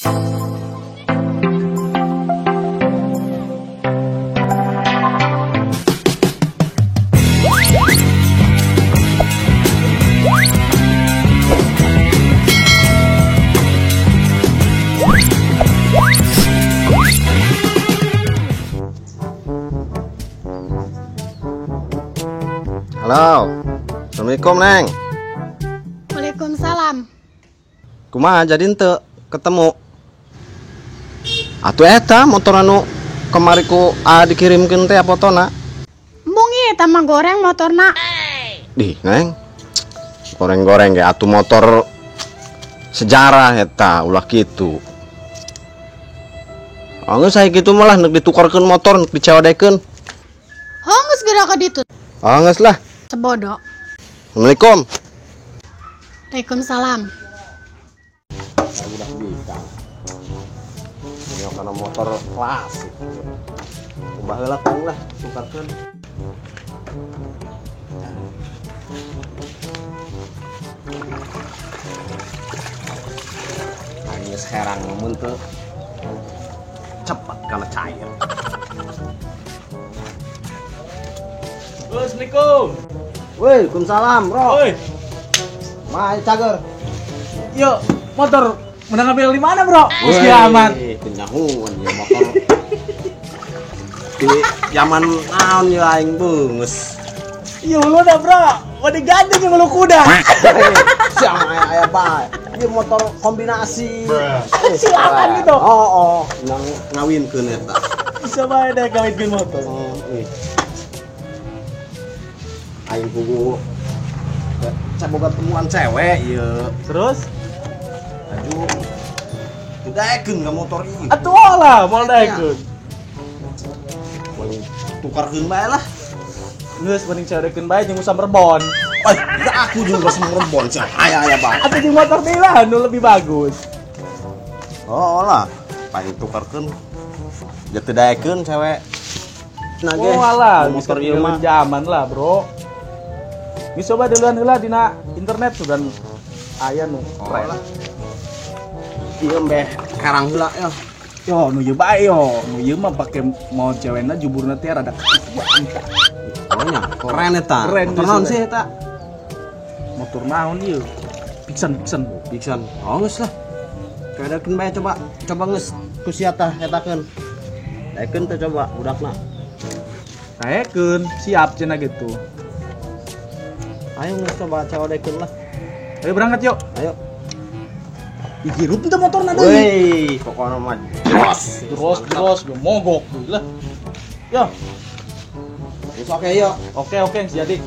Halo, assalamualaikum Neng. Waalaikumsalam. Kumaha jadi ente ketemu? Atuh eta motor anu kemari ku dikirimkeun teh fotona. Embung ieu mah goreng motorna. Dih, Neng. Goreng-goreng ge atuh motor sejarah eta ulah kitu. Geus sae kitu malah neuk ditukarkeun motor, neuk dicewadekeun. Geus geura ka ditu. Geus lah. Sebodoh. Assalamualaikum. Waalaikumsalam. Udah bisa. Ini kana motor klasik. Ubah heula kang lah, tukarkeun. Ini sekarang mun teu cepat kana cair. Assalamualaikum. Waalaikumsalam, Bro. Woi. Mai cager. Yuk, motor menang ambil di mana, Bro? Meski aman. Kenyahuan ya motor. Di zaman naon ya aing beungeus. Iya, lu dah, Bro. Mau digandeng yang lu kuda. Sama aya bae. Ieu motor kombinasi. Silakan gitu. Oh, nang ngawinkeun eta. Bisa bae deh kawin motor. Aing kudu boga temuan cewek ieu. Terus? Aduh. Didaekeun ka motor ieu. Atuh lah, mau daekeun. Tukarkeun bae lah. Geus mending carekeun bae jeung usah merbon. Aku juga semerbon sih. Aya bae. Atuh jeung motor teh lah nu lebih bagus. Oh lah, paling tukarkeun. Jatuh daekeun cewek. Oh alah, motor ieu mah zaman lah, Bro. Bisa coba duluan heula dina internet tuh dan aya nu keren. Ieu mbeh karang heula ya. Yo, nu ieu bae yo. Nu ieu mah pake mau cewekna juburna teh rada Pokoknya keren eta. Keren motor naon sih eta? motor naon ieu? Pixen. Oh geus lah. Kaedakeun bae coba geus ku sia tah etakeun. Daekeun teh coba budakna. Daekeun, siap cenah gitu. Ayo geus coba cawadekeun lah. Ayo berangkat yuk. Ayo. Dihirup teh motorna deui. Woi, pokona mah Terus gue mogok deui lah. Yo. Geus oke yuk. Oke, jadi.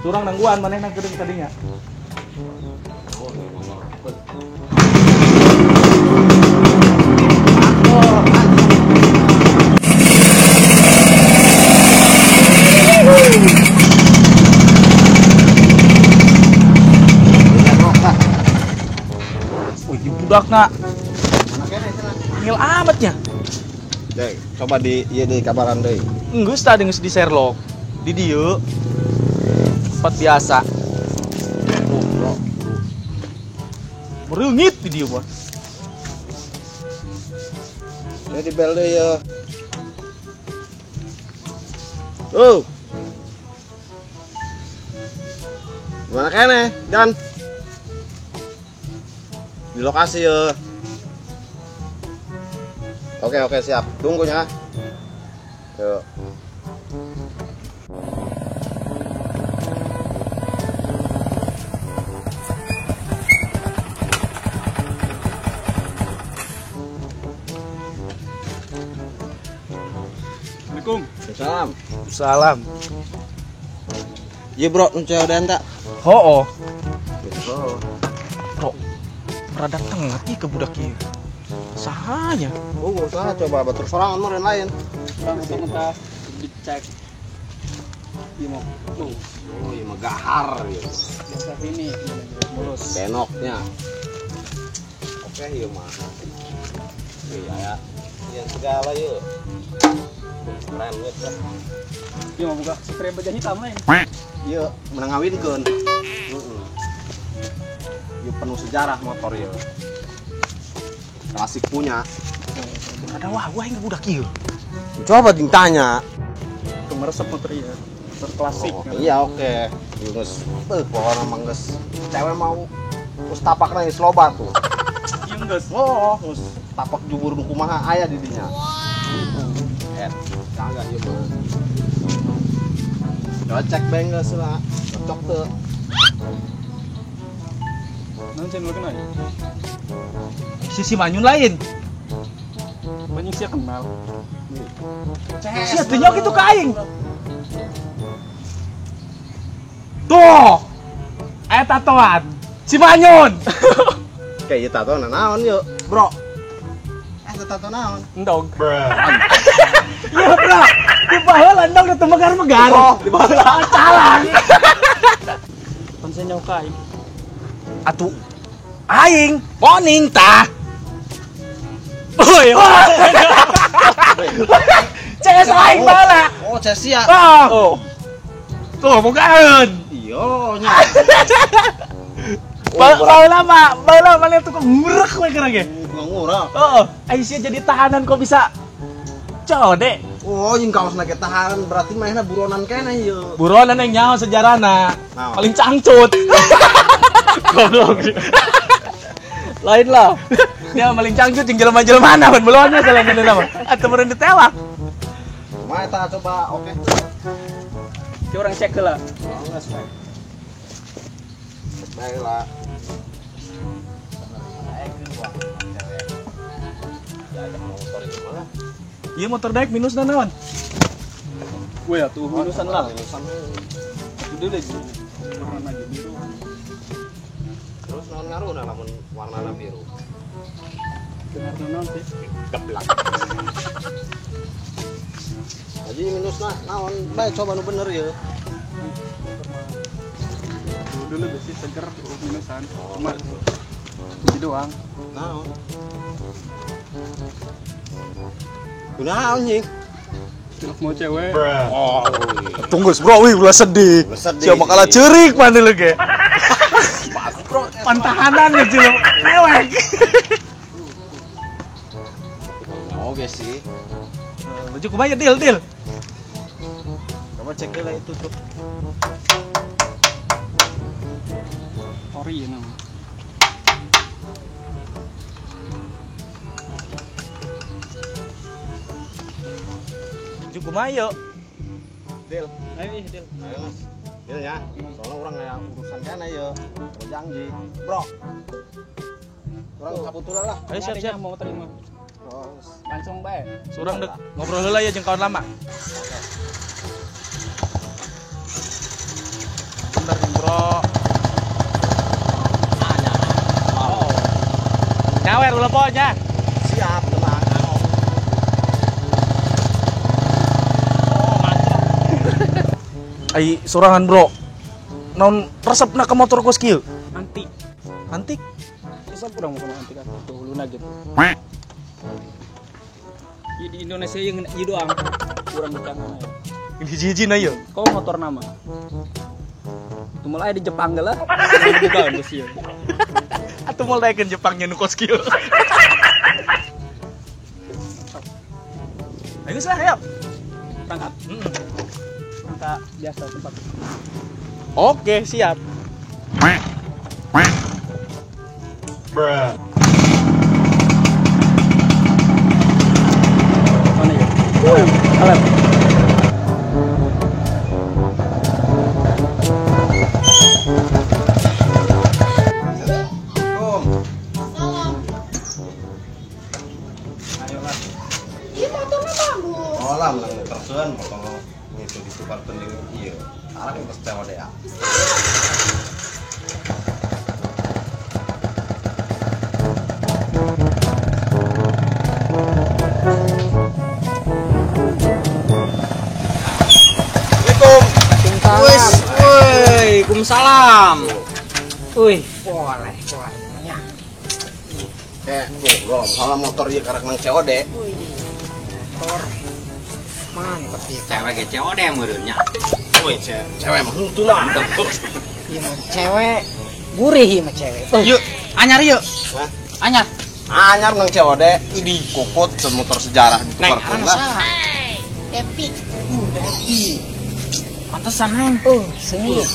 Curang nangguan manehna geudeung tadinya. Budakna ngil amatnya. Dek, coba di ieu deui kabaran deui. Geus tadi geus di Sherlock. Di dieu tempat biasa. Bro. Mereungit di dieu mah. Ini di bel deui ya. Oh. Gimana kene, Dan? Di lokasi ya. Oke siap. Tunggu ya. Yuk. Assalamualaikum. Salam. Iya bro, nuncau dan tak. Hoo. Gitu. Bro. Rada tengah ke budak ieu. Sahanya? Oh, gak usah coba batur sorangan mah lain. Sementara dicek. Ieu mah. Oh, iya mah gahar ya. Biasa ini mulus. Benoknya. Oke, iya mah. Iya ya. Yang segala yuk. Keren banget. Ieu mah buka spray baja hitam lain. Iya, menang ngawinkeun. Heeh. Ieu penuh sejarah motor ieu. klasik punya. Ada wah yang budak kieu. Coba ditanya. Meresep motor ieu. Motor klasik. Oh, iya oke. Geus pokoknya mah geus cewek mau geus tapakna geus loba tuh. Ieu geus. Oh, geus tapak jubur nu kumaha aya di dinya. Kagak ieu mah. Coba cek bengkel lah. Cocok teu. Naon cenah kenal? Si Manyun lain. Banyak sih kenal. Si atunya gitu kaing. Tuh. Aya tatoan. Si Manyun. Kayak ieu tato naon yuk, Bro? Tato naon? Endog. Iya, Bro. Di baheula endog teu megar-megar. Oh, di bawah Calang. Pansen nyaw kaing. Atuh aing morning tah. Oi. CS aing bala. Oh, Cesia. Oh. Tuh bukaeun. Iya nya. Baheula mah tukang ngurek we keur ge. Ngurah. Heeh, aing sia jadi tahanan kok bisa code. Oh, yang kaosna ge tahan berarti mainnya buronan keneh ieu. Buronan yang nyaho sejarahna. Naon? Paling cangcut. Goblok. Lain lah. Dia paling cangcut jeung jelema-jelemana mun belonnya salah bener mah. Atuh meureun ditewak. Kumaha eta coba oke. Ki urang cek heula. Oh, geus bae. Baiklah. Ieu motor daek minusna naon? Weh atuh minusan lah. Udah deh. Warna biru. Terus naon ngaruna lamun warnana biru? Benar naon sih? Geblak. Jadi minusna naon? Bae coba nu bener ya. Dulu besi seger minusan. Cuma itu doang. Naon? Kunaon nying? Cilok mau cewek. Oh, Tunggu bro, wih ulah sedih. Siapa kalah cerik mana lu ge? Pantahanan ya cilok cewek. oke sih. Baju kebaya deal. Coba cek dulu itu tuh. Ori ya nama. Baju kebaya. Deal. Ayo deal. Ayo mas. Deal ya. Soalnya orang yang urusan kan ayo. Janji. Bro. Orang kabutulan lah. Ayo siap-siap mau terima. Terus. Langsung bae. Surang dek ngobrol heula ya jeung kawan lama. Bentar bro. Oh. Nyawer ulah ponya. Siap tenang. Oh, mantap. Ai sorangan bro. Naon resepna ke motor kos kieu? Antik. Bisa kurang mau antik kan. Tuh luna gitu. Di Indonesia yang ieu doang. Kurang di tangan aja. Hiji-hiji na ieu. Kau motor nama. Tuh mulai di Jepang geula. Juga geus ieu. Atuh mulai ke Jepangnya nu kos kieu. Ayo lah, ayo. Berangkat. Berangkat biasa tempat. Oke, siap. Bruh. Mana ya? Alat. Olah menang tersuan potong itu ditukar tending iya. Arah yang pasti ada ya. Waalaikumsalam. Wih, boleh. Bro, salah motor ieu karek nang COD. Motor mantep ya. Cewek ge COD meureunnya. Woi, cewek mah henteu lah. Ieu mah cewek gurih ieu mah cewek. Yuk, anyar yuk. Hah? Anyar. Anyar nang COD ini kokot semotor sejarah di Neng, tukar anak lah. salah. Depi. Pantesan, Neng. Sengit.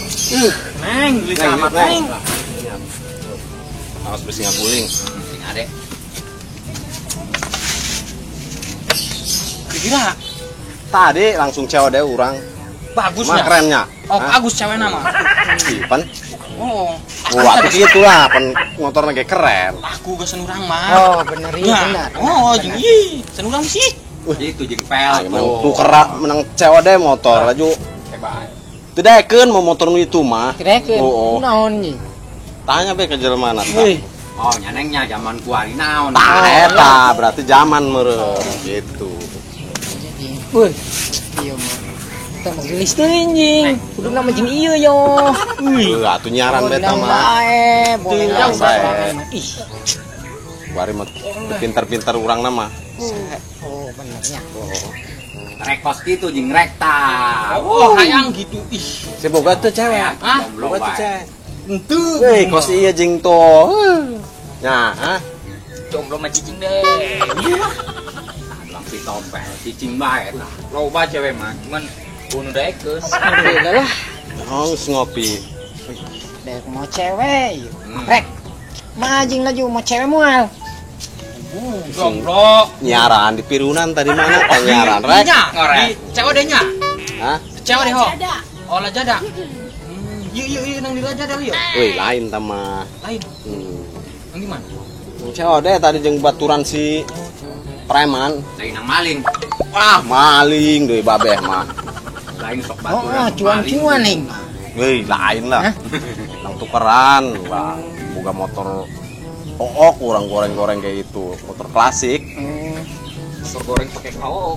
Neng, beli Neng, selamat, Neng. Neng. Awas bersih ngabuling. Sing adek. Kira Tadi langsung COD orang. bagus Mah ya? kerennya. Oh, Hah? bagus cewek nama. Sipan. Oh, Wah, aku gitu lah, pen motornya kayak keren. aku ke senurang mah. Oh, bener iya bener. Oh, jeung ih, senurang sih. Itu jeung pel Emang tuh. tuker menang COD motor laju. Hebat. Tidak mau motor nu itu mah. Kira-kira Oh, oh. naon nih? Tanya be ke jelema na. Wih, Oh, nyanengnya zaman gua ini naon. Tah eta berarti zaman meureun gitu. Jadi, wih, iya mah. Kita mau gelis tuh anjing. Kudu nama jeung ieu yo. Wih, atuh nyaran beta Nang mah. bae, boleh Tuh, nang bae. bae. Ih, Bari mah pintar-pintar urang nama. oh benernya. Rekos gitu jeung rekta. oh hayang gitu. Ih, Si boga teu cewek. Hah? Boga teu cewek. ente. Weh, kos ieu jeung to. Nah, hah? Jomblo mah cicing deh. Lang si tompel, cicing bae eta. Loba cewek mah, cuman bunuh daekeun. Udah lah. Oh, geus ngopi. Dek mau cewek. Hmm. Rek. Mah anjing laju mau cewek moal. Jomblo. Nyaran di pirunan tadi mana teh nyaran rek? Nya, Ngorek. di cewek deh nya. Hah? Cewek deh ho. Oh, lajada. Iya nang di lajada lieu. Wih, lain tama. Lain. Nang di mana? COD tadi jeung baturan si preman. Lain nang maling. Wah, maling deui babeh mah. Lain sok Oh, baturan. cuan-cuan nih. Wih, lain lah. Hah? Nang tukeran, wah, boga motor ook urang goreng-goreng kayak itu, motor klasik. Motor goreng pakai kaok.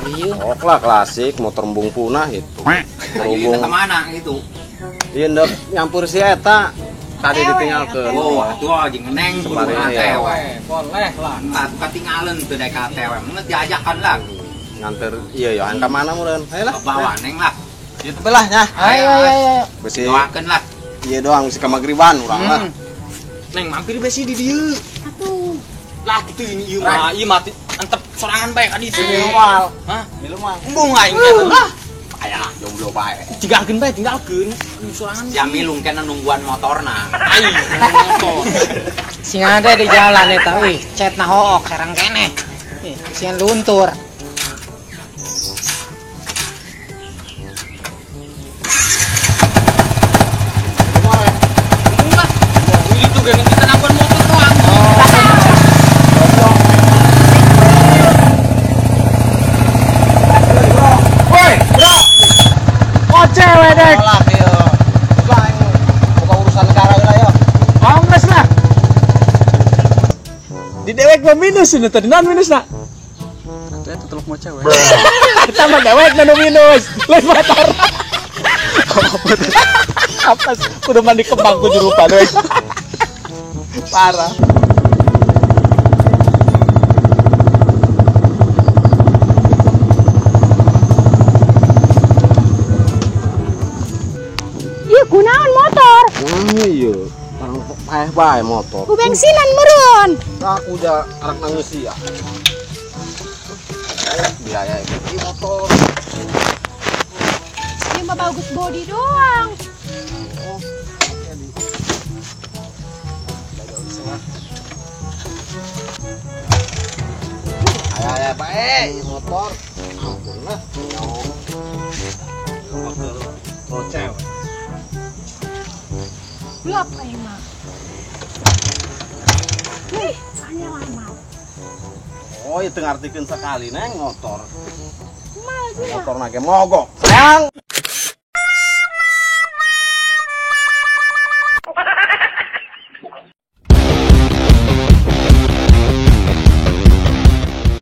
Iya. Ook lah klasik, motor embung punah itu. Lagi ke mana itu? Ieu ndek nyampur si eta tadi ditinggalkeun. Oh, atuh jeung neng kudu Sabari ya. tewe. Boleh lah. Enggak ketinggalan tuh dek tewe. Mun diajakan lah. Nganter iya ya, ka mana meureun? Hayo lah. Ke bawah neng lah. Itu belah nya. Ayo. Besi Doakeun lah. ieu doang si kamagriban urang lah. Neng mampir besi di dieu. Atuh. Lah kitu ini ieu mah, ieu mati antep sorangan bae ka dieu. Minimal. Hah? Milu mah. Embung aing eta. Lah, Aya jomblo bae. tinggalkeun bae, tinggalkeun. Sorangan. Si Amilung kena nungguan motorna. Aing motor. Sing ada di jalan eta euy, cet na hook sareng keneh. Sing luntur. Itu geng kita nangkon motor doang. Oh cewek dek. Lah ieu. Lah aing buka urusan negara heula ya. Kongres lah. Di dewek mah minus ini tadi non minus nak. Ternyata teluk mau cewek. Kita mah dewek nanu minus. Lain motor. Apa sih? Udah mandi kembang ku jurupan we. Parah. Iya kunaon motor. Nah, iya. Orang paeh bae motor. Ku bensinan meureun. Aku udah anak nangis ya. Biaya ini motor. Ini mah bagus body doang. Ayah bae motor. Ampun lah. Motor cewek. Gelap aing mah. Hanya lama. Oh, itu ngartikeun sekali neng motor. Mal Motor nage mogok. Sayang.